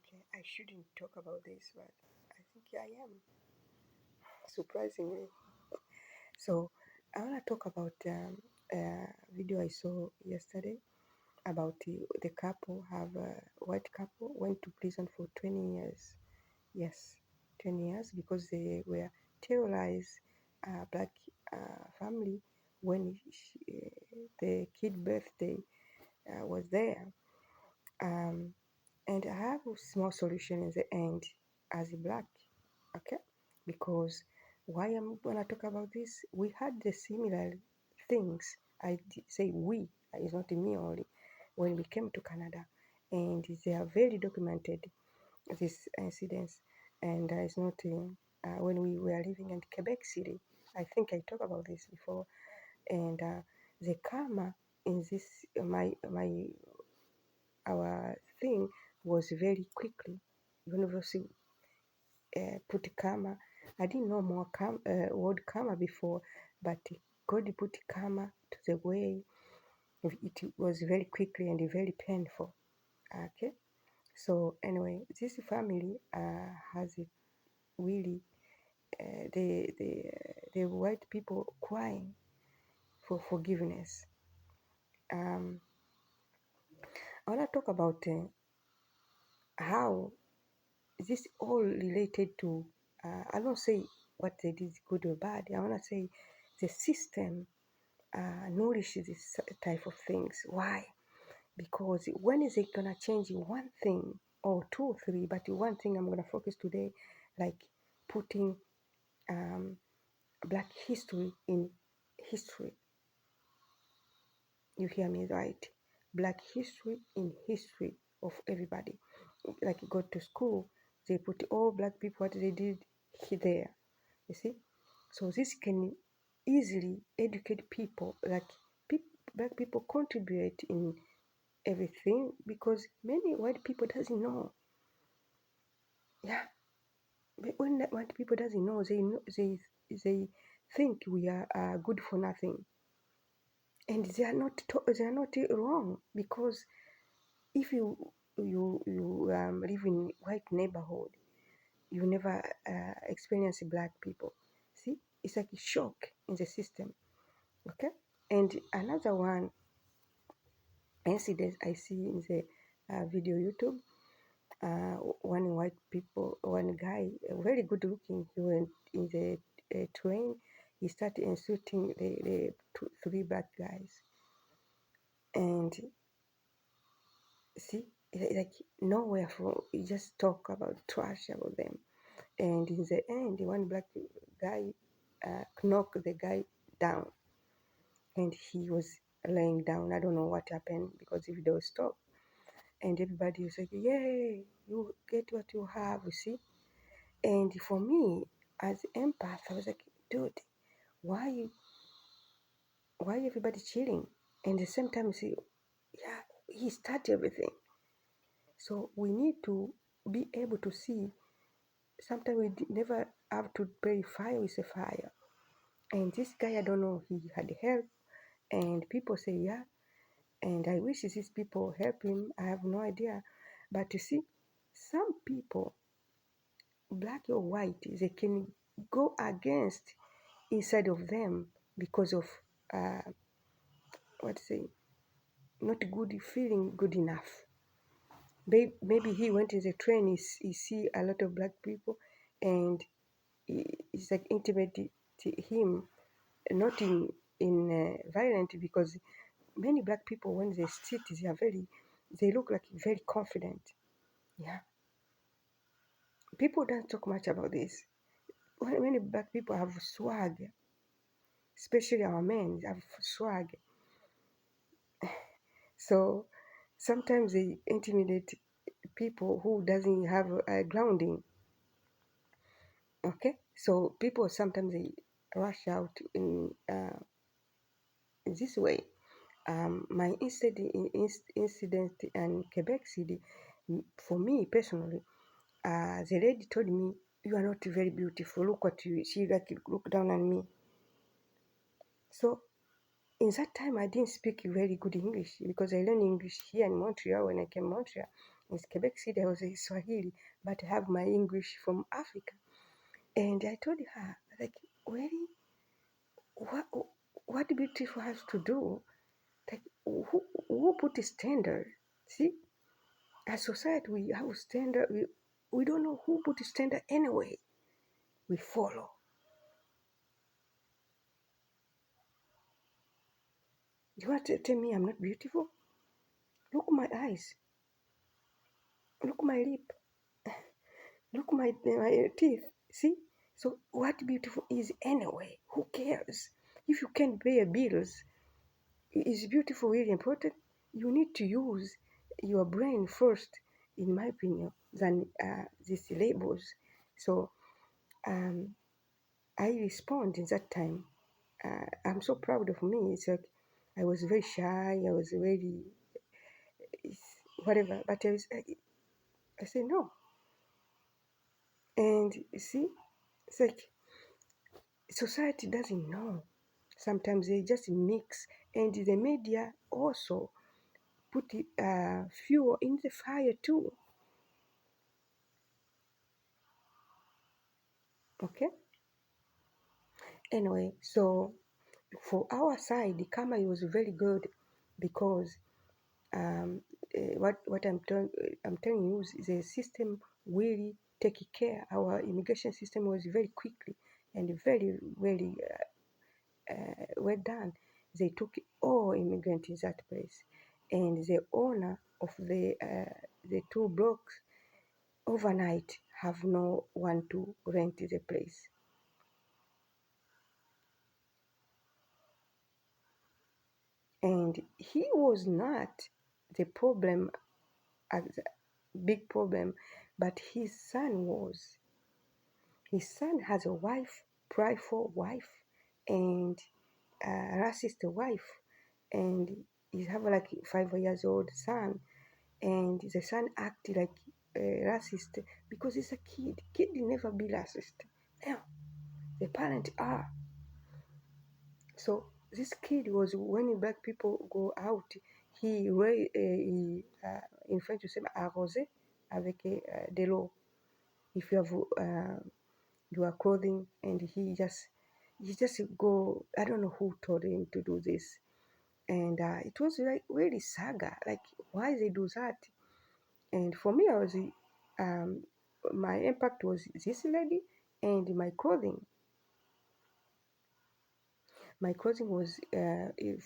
Okay, I shouldn't talk about this, but I think I am, surprisingly. So, I want to talk about a video I saw yesterday about the couple have a white couple went to prison for 20 years. Yes, 20 years because they were terrorized black family when the kid birthday was there. Um, and I have a small solution in the end as a black, okay? Because why I'm gonna talk about this? We had the similar things. Say we, it's not me only. When we came to Canada, and they are very documented these incidents, and it's not when we were living in Quebec City. I think I talked about this before, and the karma in this my our thing was very quickly. University put karma. I didn't know more word karma before, but God put karma to the way. It was very quickly and very painful. Okay, so anyway, this family has it really the white people crying for forgiveness. Um, I want to talk about how this all related to, I don't say what they did is good or bad. I want to say the system nourishes this type of things. Why? Because when is it going to change one thing or two or three? But one thing I'm going to focus today, like putting um, Black history in history. You hear me right? Black history in history of everybody. Like you go to school, they put all black people what they did there. You see? So this can easily educate people. Like black people contribute in everything because many white people doesn't know. Yeah. But when white people doesn't know, they think we are good for nothing. And they are not wrong because if you live in white neighborhood, you never experience black people. See, it's like a shock in the system. Okay, and another one incident I see in the video YouTube. One white people, one guy, very good looking. He went in the train. He started insulting the three black guys, and see, like nowhere from. He just talk about trash about them. And in the end, one black guy knocked the guy down, and he was laying down. I don't know what happened because the video stopped, and everybody was like, "Yay, you get what you have," you see. And for me, as empath, I was like, "Dude, why, why everybody chilling?" And at the same time, you see, yeah, he started everything. So we need to be able to see. Sometimes we never have to bury fire with a fire. And this guy, I don't know, he had help, and people say, yeah, and I wish these people help him. I have no idea. But you see, some people, black or white, they can go against inside of them because of, uh, what say, not good, feeling good enough. Maybe he went in the train, he see a lot of black people, and it's like intimate to him, not in violent, because many black people when they sit, they look like very confident. Yeah, people don't talk much about this. Many black people have swag, especially our men have swag. So sometimes they intimidate people who doesn't have a grounding. Okay, so people sometimes they rush out in this way. My incident in Quebec City, for me personally, the lady told me, "You are not very beautiful. Look at you." She like looked down on me. So in that time, I didn't speak very good English because I learned English here in Montreal when I came to Montreal. In Quebec City, I was a Swahili, but I have my English from Africa. And I told her, like, really, what what beautiful has to do? Like, who put a standard? See, as society, we have standard. We don't know who put a standard anyway. We follow. You want to tell me I'm not beautiful? Look my eyes. Look my lip. Look my teeth. See? So what beautiful is anyway? Who cares? If you can't pay your bills, is beautiful really important? You need to use your brain first, in my opinion, than these labels. So um, I respond in that time. I'm so proud of me. It's like I was very shy. I was very whatever. But I say no. And you see, it's like society doesn't know. Sometimes they just mix, and the media also put fuel in the fire too. Okay. Anyway, so for our side, the Kama was very good because what I'm telling you is the system really take care. Our immigration system was very quickly and very well done. They took all immigrants in that place, and the owner of the two blocks overnight have no one to rent the place. And he was not the problem, a big problem, but his son was. His son has a wife, prideful wife, and a racist wife, and he have like 5 years old son, and the son acted like a racist because he's a kid. Kid will never be racist. Now the parents are. So this kid was when black people go out, in French you say arrosé avec de l'eau. If you have your clothing, and he just go. I don't know who told him to do this, and it was like really saga. Like why they do that? And for me, I was my impact was this lady and my clothing. My clothing was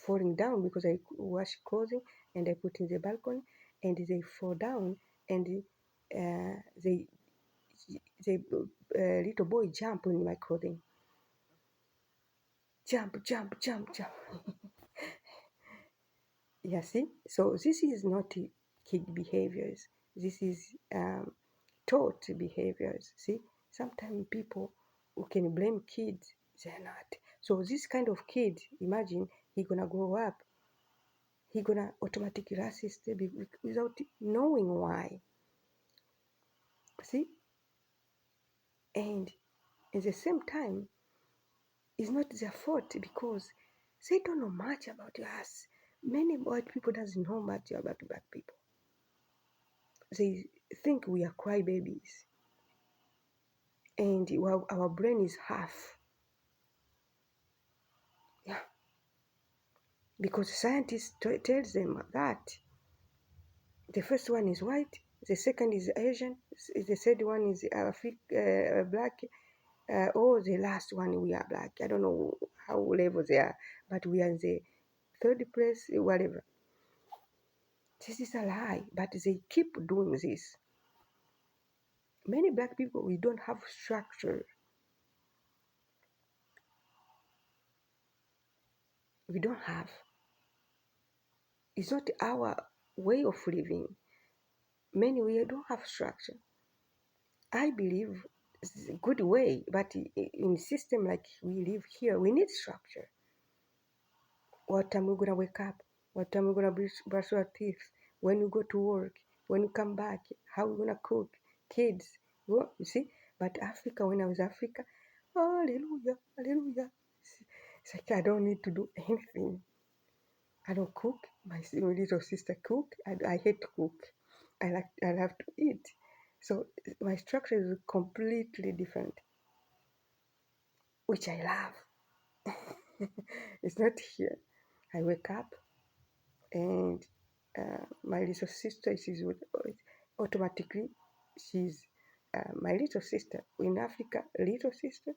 falling down because I wash clothing and I put in the balcony, and they fall down, and uh, they little boy jump in my clothing, jump. Yeah, see, so this is not kid behaviors. This is taught behaviors. See, sometimes people who can blame kids, they're not. So this kind of kid, imagine he gonna grow up, he gonna automatically racist without knowing why. See, and at the same time, it's not their fault because they don't know much about us. Many white people doesn't know much about black people. They think we are crybabies, and our brain is half. Yeah, because scientists tells them that the first one is white, the second is Asian, the third one is black, or the last one we are black. I don't know how level they are, but we are in the third place, whatever. This is a lie, but they keep doing this. Many black people, we don't have structure. We don't have. It's not our way of living. Many we don't have structure. I believe it's a good way, but in a system like we live here, we need structure. What time we're gonna wake up? What time we're gonna brush our teeth? When you go to work? When you come back? How we're gonna cook? Kids, you see? But Africa, when I was Africa, hallelujah, hallelujah. It's like I don't need to do anything. I don't cook. My little sister cook. I hate to cook. I love to eat. So my structure is completely different, which I love. It's not here. I wake up and my little sister, automatically, she's my little sister. In Africa, little sister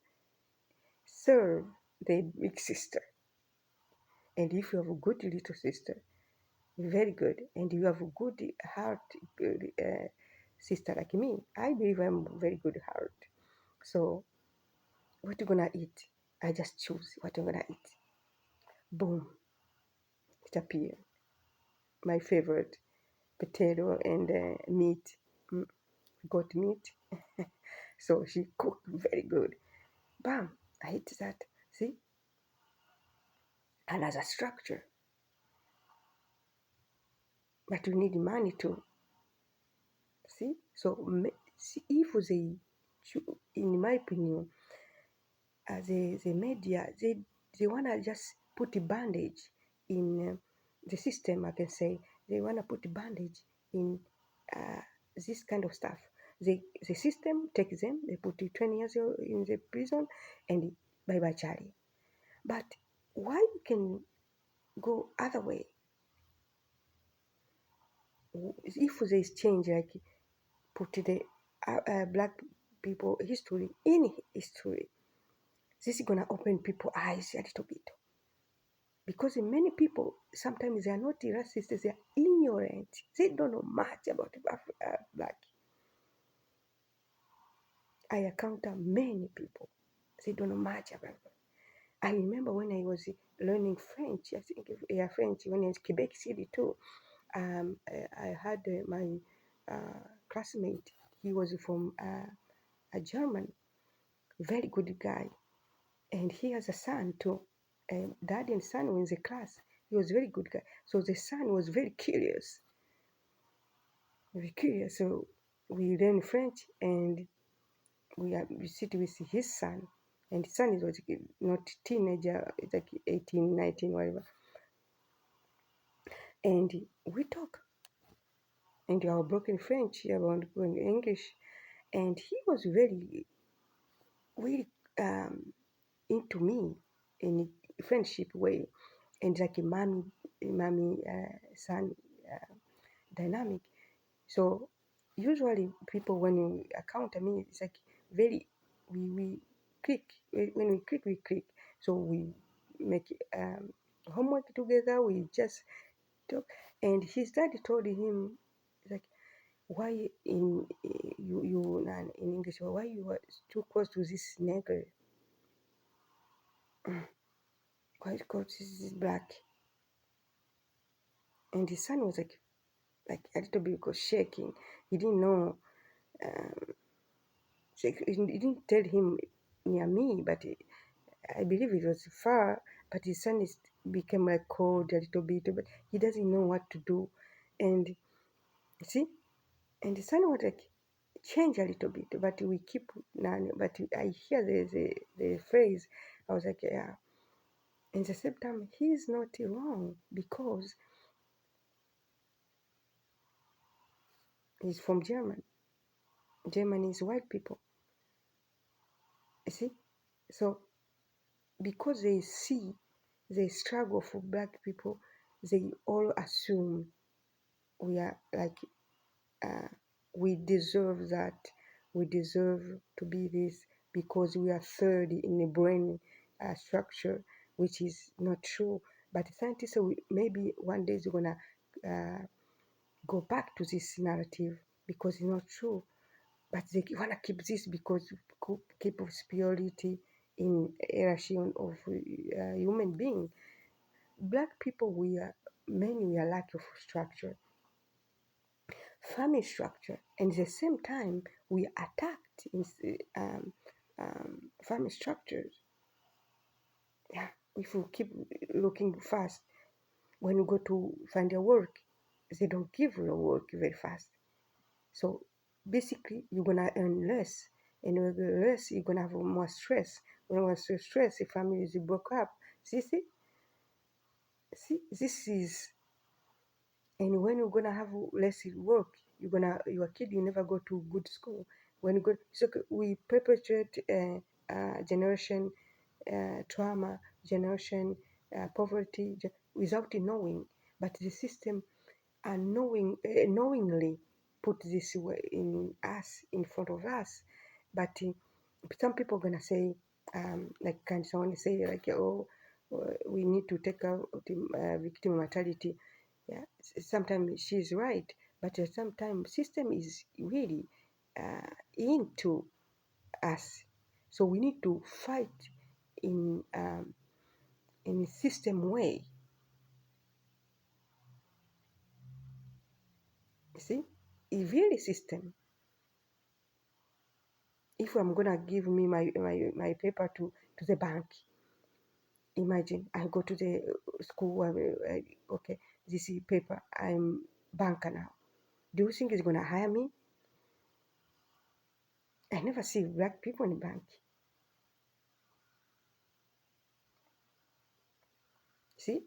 serve the big sister. And if you have a good little sister, very good, and you have a good heart, sister like me, I believe I'm very good heart. So what you gonna eat? I just choose what I'm gonna eat. Boom, it appeared. My favorite potato and meat, mm, goat meat. So she cooked very good. Bam, I eat that. See, another structure, but we need money too. See, so see, if they, in my opinion, the media, they wanna just put a bandage in the system. I can say they wanna put a bandage in uh, this kind of stuff. The system takes them, they put you 20 years in the prison, and bye bye Charlie. But why you can go other way? If they change, like put the black people history in history, this is gonna open people's eyes a little bit. Because many people, sometimes they are not racist, they are ignorant. They don't know much about black. I encounter many people, they don't know much about it. I remember when I was learning French, I think, yeah, French, when I was Quebec City too. I had my classmate, he was from a German, very good guy, and he has a son too. Dad and son were in the class. He was very good guy. So the son was very curious, very curious. So we learn French, and we sit with his son, and his son is like not teenager, it's like 18, 19, whatever. And we talk, and our broken French, about English, and he was very, very into me in a friendship way, and like a mommy son dynamic. So usually people, when you encounter me, it's like very, we click. When we click, we click. So we make homework together. We just talk. And his daddy told him, like, why in in English, why you are too close to this nigger? Why because this is black? And his son was like a little bit was shaking. He didn't know. Um, so he didn't tell him near me, but I believe it was far. But his son became like cold a little bit, but he doesn't know what to do. And see, and the son was like change a little bit, but we keep none. But I hear the phrase. I was like, yeah. And at the same time, he's not wrong because he's from German. Germany is white people. You see, so because they see the struggle for black people, they all assume we are like uh, we deserve that, we deserve to be this because we are third in the brain structure, which is not true. But scientists say maybe one day they're gonna uh, go back to this narrative because it's not true. But they wanna keep this because keep superiority in hierarchy of human being. Black people, we are lack of structure, family structure, and at the same time we attacked in family structures. Yeah, if you keep looking fast, when you go to find a work, they don't give you a work very fast. So basically, you're gonna earn less, and with the less, you're gonna have more stress. When you have stress, the family is broke up. See, this is, and when you're gonna have less work, your kid you never go to good school. When you go, so we perpetuate generation trauma, generation poverty without knowing. But the system knowingly put this way in us, in front of us. But some people gonna say, like, can someone say like, oh, we need to take out the victim mortality. Yeah, sometimes she's right, but sometimes system is really into us. So we need to fight in a system way. You see, a really system. If I'm gonna give me my paper to the bank, imagine I go to the school. Okay, this is paper. I'm banker now. Do you think he's gonna hire me? I never see black people in the bank. See,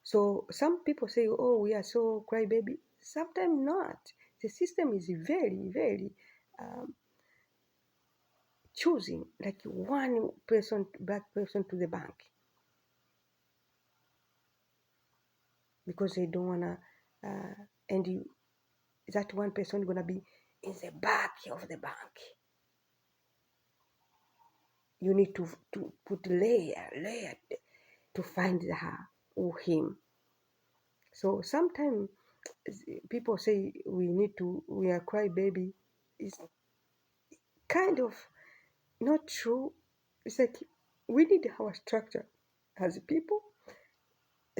so some people say, "Oh, we are so crybaby." Sometimes not. The system is very, very um, choosing, like one person, black person to the bank, because they don't wanna. And that one person gonna be in the back of the bank. You need to put layer to find her or him. So sometimes people say we are crybaby. It's kind of not true. It's like we need our structure as people.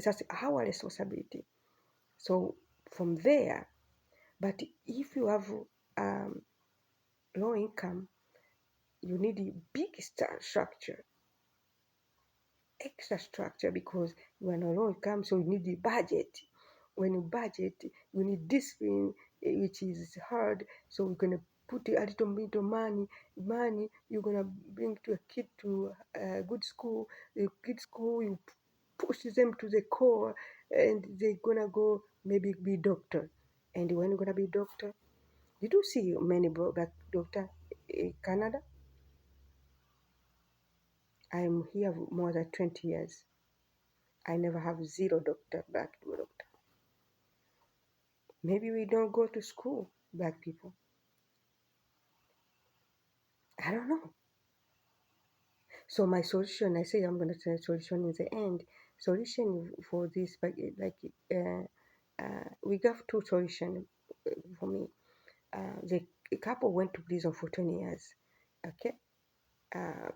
That's our responsibility. So from there, but if you have um, low income, you need a big structure, extra structure, because when a low income, so you need a budget. When you budget, you need discipline, which is hard. So we're gonna put a little bit of money. You're gonna bring to a kid to a good school. A good school, you push them to the core, and they're gonna go maybe be doctor. And when you're gonna be doctor, did you see many black doctor in Canada? I'm here more than 20 years. I never have zero doctor, black doctor. Maybe we don't go to school, black people. I don't know. So my solution, I say I'm going to say solution in the end. Solution for this, we got two solutions for me. The couple went to prison for 20 years. Okay.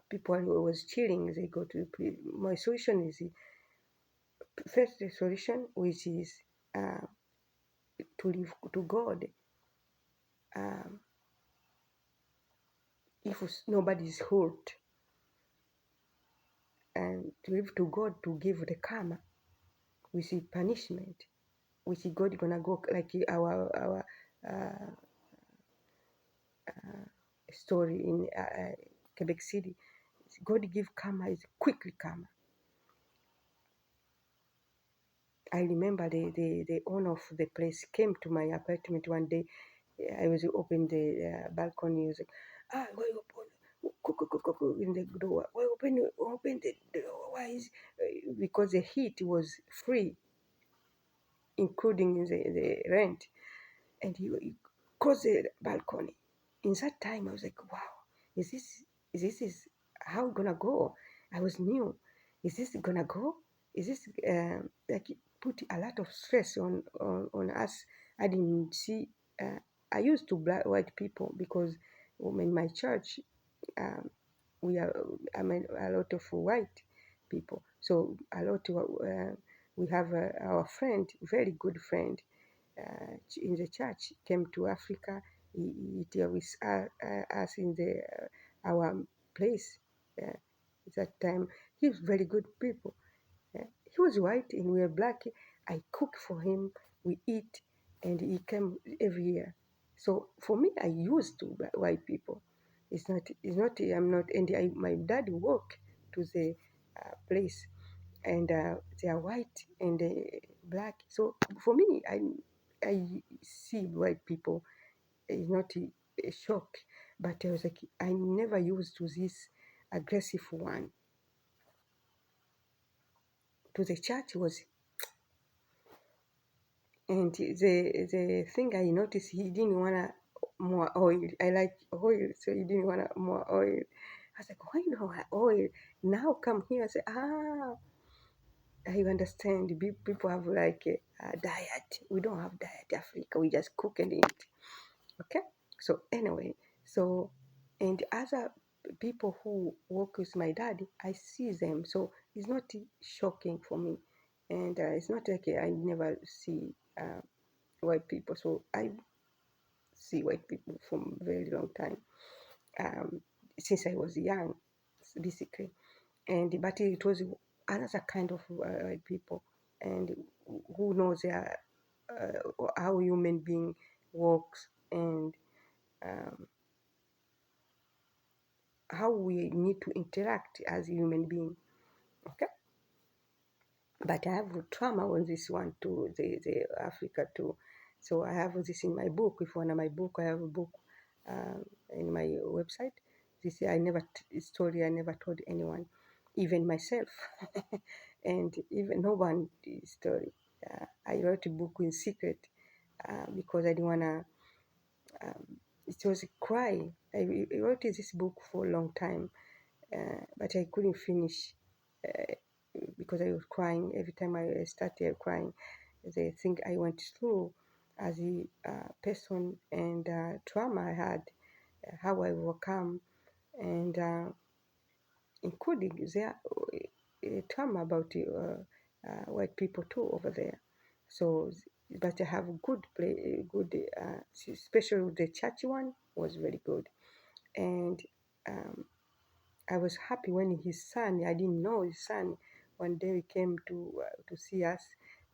People who was cheating, they go to prison. My solution is first the solution, which is uh, to live to God. Um, if nobody is hurt, and to live to God to give the karma, we see punishment, we see God gonna go like our story in Quebec City. God give karma is quickly karma. I remember the owner of the place came to my apartment one day. I was open the balcony. He was like, why open in the door? Why open the door? Why is because the heat was free, including the rent, and he closed the balcony. In that time, I was like, wow, is this is how it's gonna go? I was new. Is this gonna go? Is this like it put a lot of stress on us? I didn't see. I used to black white people because in my church, um, we are I mean a lot of white people. So a lot of we have our friend, very good friend in the church, came to Africa. He dealt with us in our place. Uh, that time, he was very good people. He was white and we were black. I cook for him, we eat, and he came every year. So for me, I used to white people. It's not, I'm not, and my dad walked to the place, and they are white and black. So for me, I see white people, it's not a shock, but I was like, I never used to this aggressive one. To the church was, and the thing I noticed, he didn't wanna more oil. I like oil, so he didn't wanna more oil. I was like, why no oil? Now come here. I say, I understand. People have like a diet. We don't have diet Africa. We just cook and eat. Okay. So anyway, so and other people who work with my dad, I see them. So it's not shocking for me, and it's not like I never see white people. So I see white people from a very long time, um, since I was young, basically. And but it was another kind of white people, and who knows how human being works, and um, how we need to interact as human being. Okay, but I have trauma on this one too, the Africa too. So I have this in my book. If one of my book, I have a book in my website. This I never story I never told anyone, even myself, and even no one story. I wrote a book in secret because I didn't wanna. Um, it was a cry. I wrote this book for a long time, but I couldn't finish uh, because I was crying every time I started crying. The thing I went through as a person, and trauma I had, how I overcome, and including their trauma about white people too over there. So, but I have good play, good, especially the church one was very good, and um, I was happy when his son, I didn't know his son, one day he came to see us,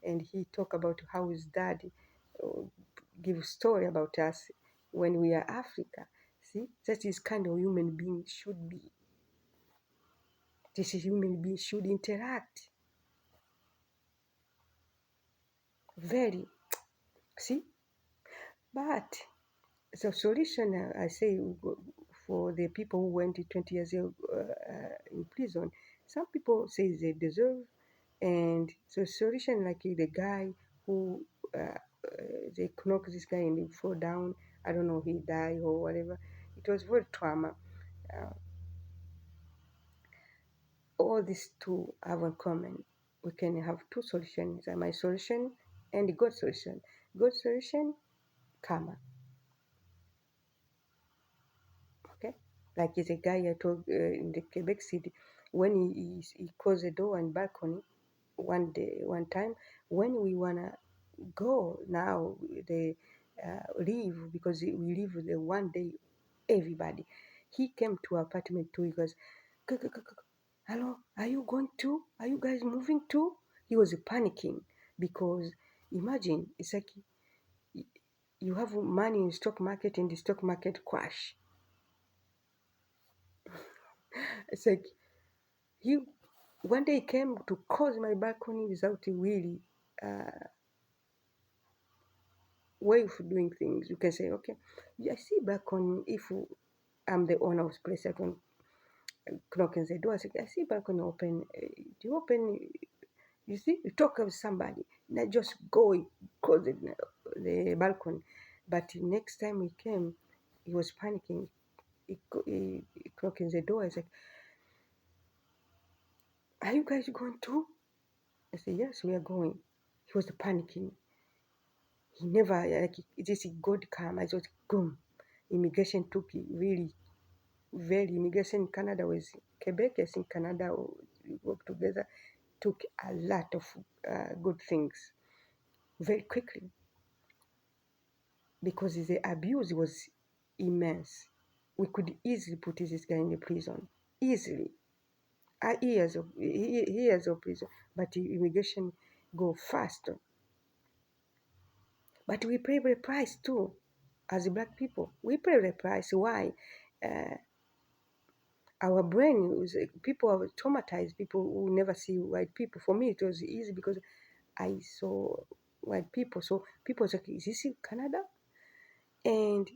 and he talked about how his dad uh, give story about us when we are Africa. See, that is kind of human being should be. This is human being should interact. Very, see, but the solution, I say, for the people who went 20 years in prison, some people say they deserve, and the solution, like the guy who they knocked this guy and he fall down. I don't know, he died or whatever. It was very trauma. Uh, all these two have in common. We can have two solutions: my solution and the God solution. God solution, karma. Okay, like it's a guy I told in the Quebec City, when he closed the door and balcony one day, one time, when we wanna go now, they leave, because we leave the one day, everybody. He came to our apartment too. He goes, hello, are you going to? Are you guys moving too? He was panicking because imagine, it's like you have money in stock market and the stock market crash. It's like he one day came to close my balcony without a really way of doing things. You can say, okay, I see balcony. If I'm the owner of the place, I can knock on the door. I say, I see balcony open. Do you open? You see, you talk with somebody, not just go close the balcony. But next time he came, he was panicking. He knocked on the door. I said, are you guys going too? I said, yes, we are going. He was panicking. He never, like, it is God come. I just boom. Immigration took it really very, immigration in Canada was Quebec, I think Canada we work together, took a lot of good things very quickly, because the abuse was immense. We could easily put this guy in the prison, easily, years of prison, but immigration go faster. But we pay the price too, as black people. We pay the price. Why? Uh, our brain was, people are traumatized. People who never see white people. For me, it was easy because I saw. white people. So people was like, is this in Canada? And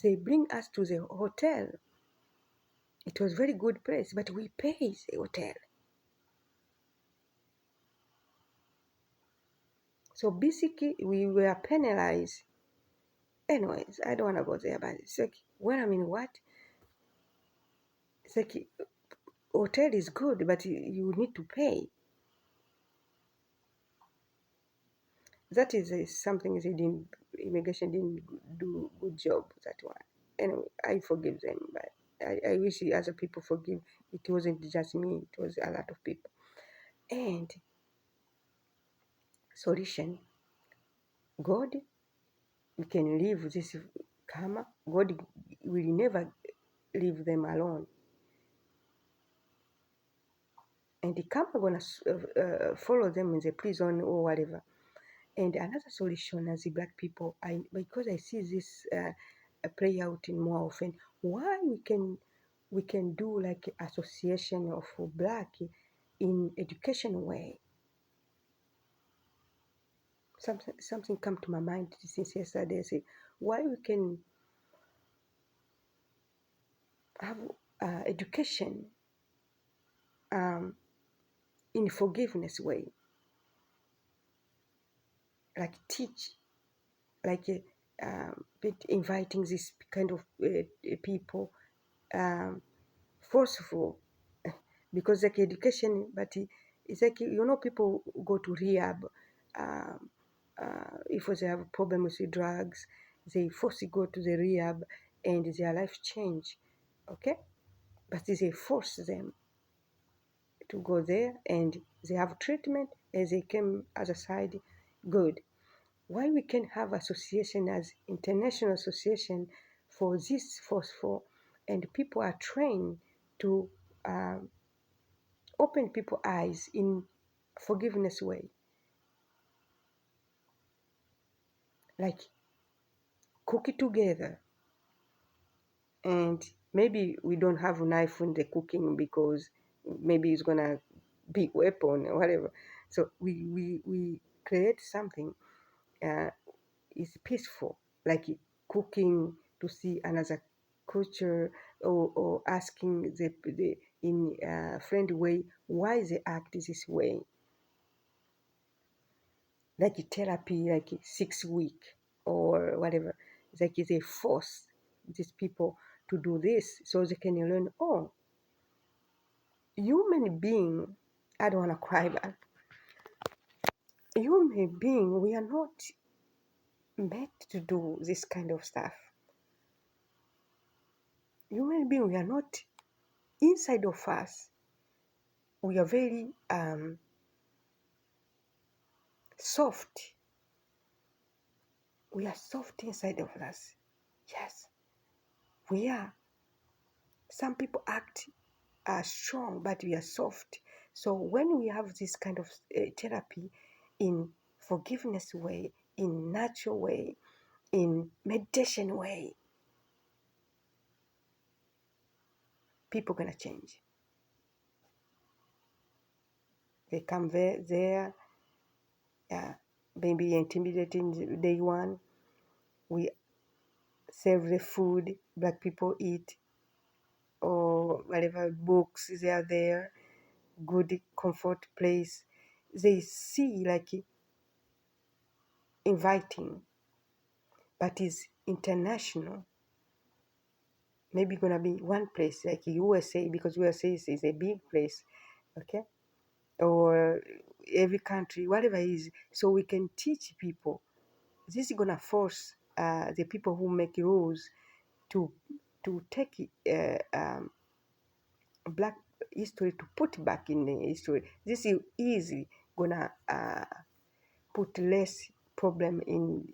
they bring us to the hotel. It was very good place, but we pay the hotel. So basically, we were penalized. Anyways, I don't want to go there, but it's like, when I'm in what? It's like, hotel is good, but you need to pay. That is something they didn't, immigration didn't do good job, that one. Anyway, I forgive them, but I wish the other people forgive. It wasn't just me, it was a lot of people. And solution, God, we can leave this karma. God will never leave them alone. And the karma gonna follow them in the prison or whatever. And another solution as the black people, because I see this play out in more often, why we can do like association of black in education way. Something come to my mind since yesterday. I say, why we can have education um, in forgiveness way, like teach, like inviting this kind of people, um, forceful, because like education, but it's like, people go to rehab, um, if they have a problem with the drugs, they force go to the rehab and their life change, okay, but they force them to go there and they have treatment and they came other side good. Why we can have association as international association for this forceful, and people are trained to um, open people eyes in forgiveness way, like cook it together. And maybe we don't have a knife in the cooking because maybe it's gonna be weapon or whatever. So we create something uh, is peaceful, like cooking to see another culture, or asking the in a friendly way why they act this way, like therapy, like 6 week or whatever. It's like they force these people to do this so they can learn. Oh, human being. I don't want to cry, but human being, we are not meant to do this kind of stuff. Human being, we are not inside of us. We are very soft. We are soft inside of us. Yes, we are. Some people act strong, but we are soft. So when we have this kind of therapy in forgiveness way, in natural way, in meditation way, people gonna change. They come there, maybe intimidating day one. We serve the food black people eat, or whatever books they are there, good comfort place. They see like inviting, but is international. Maybe gonna be one place like USA, because USA is a big place, okay? Or every country, whatever it is, so we can teach people. This is gonna force the people who make rules to take black history, to put back in the history. This is easy gonna put less problem in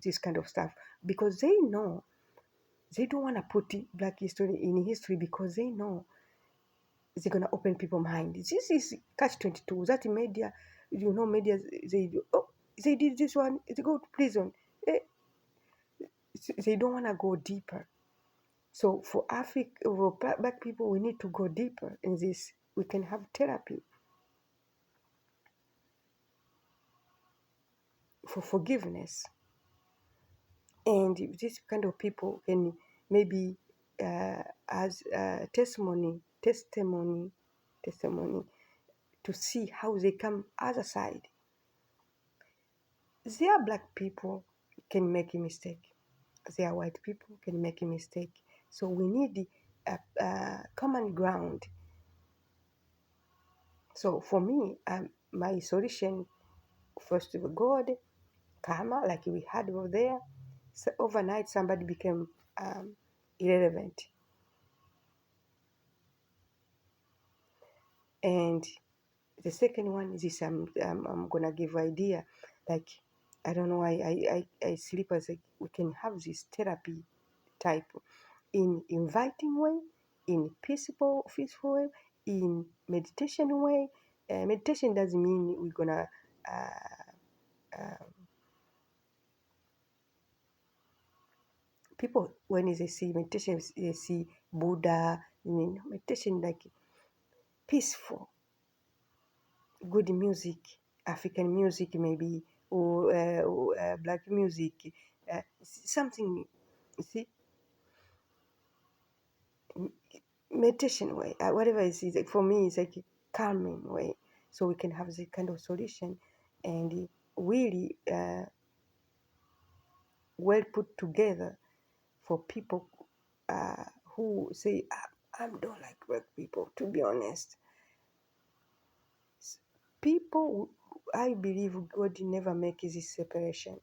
this kind of stuff, because they know they don't want to put black history in history, because they know they're gonna open people's mind. This is catch-22. That media, media, they do, oh, they did this one, they go to prison. Eh, they don't want to go deeper. So for black people, we need to go deeper in this. We can have therapy. for forgiveness. And this kind of people can maybe as testimony to see how they come other side. There are black people can make a mistake. There are white people can make a mistake. So we need a common ground. So for me, my solution first of God, karma, like we had over there. So overnight, somebody became irrelevant, and the second one is this: I'm gonna give idea, like I don't know. I sleep as we can have this therapy type in inviting way, in peaceful way, in meditation way. Meditation doesn't mean we're gonna uh, uh, people when they see meditation they see Buddha. I mean, meditation like peaceful, good music, African music maybe, or black music, something. You see, meditation way, whatever it is. Like for me, it's like a calming way, so we can have this kind of solution, and really well put together for people who say, I don't like black people. To be honest, people, I believe God never makes this separation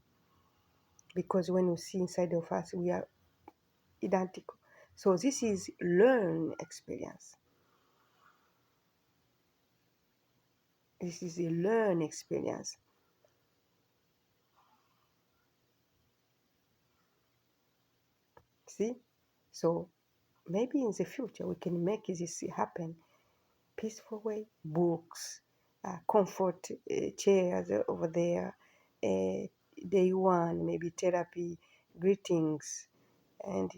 because when we see inside of us, we are identical. So this is learn experience. This is a learn experience. See? So maybe in the future we can make this happen peaceful way. Books, comfort chairs over there, uh, day one, maybe therapy, greetings, and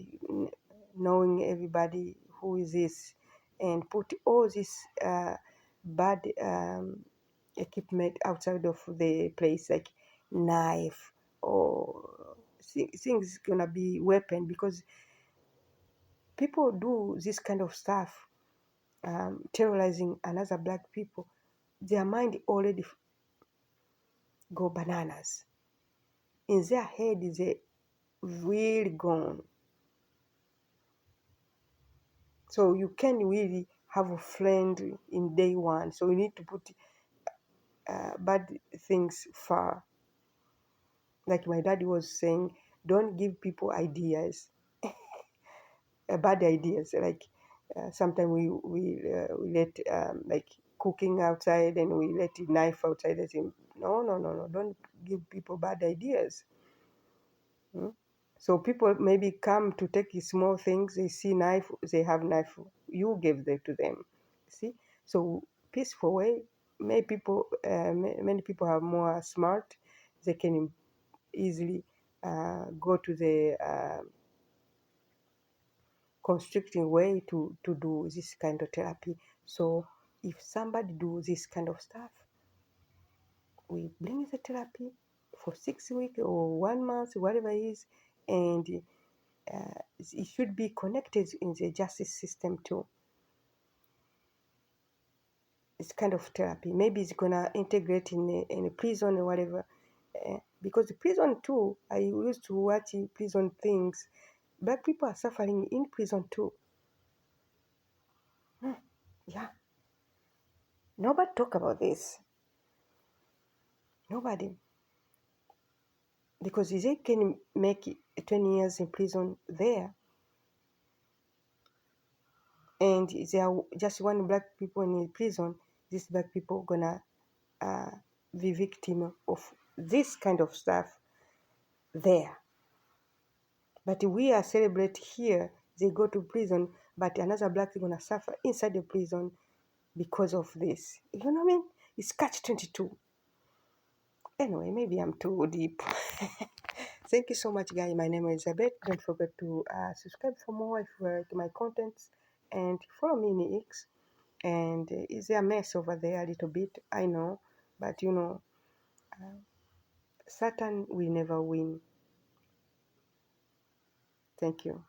knowing everybody who is this, and put all this bad equipment outside of the place, like knife or things gonna be weapon, because people do this kind of stuff, terrorizing another black people. Their mind already go bananas. In their head is a really gone. So you can really have a friend in day one. So you need to put bad things far. Like my daddy was saying, don't give people ideas, bad ideas. Like sometimes we let like cooking outside and we let a knife outside. I say, no, don't give people bad ideas. Hmm? So people maybe come to take small things. They see knife, they have knife. You give them to them. See, so peaceful way. Many people are more smart. They can easily go to the constricting way to do this kind of therapy. So if somebody do this kind of stuff, we bring the therapy for 6 weeks or 1 month, whatever it is, and it should be connected in the justice system too. It's kind of therapy. Maybe it's gonna integrate in a prison or whatever. Because the prison too, I used to watch prison things. Black people are suffering in prison too. Yeah, nobody talk about this. Nobody, because they can make 20 years in prison there, and there are just one black people in prison. These black people gonna uh, be victim of this kind of stuff there. But we are celebrate here. They go to prison, but another black is gonna suffer inside the prison because of this. You know what I mean? It's catch 22. Anyway, maybe I'm too deep. Thank you so much, guys. My name is Elizabeth. Don't forget to subscribe for more if you like my contents, and follow me in X. And is there a mess over there a little bit? I know, but Satan will never win. Thank you.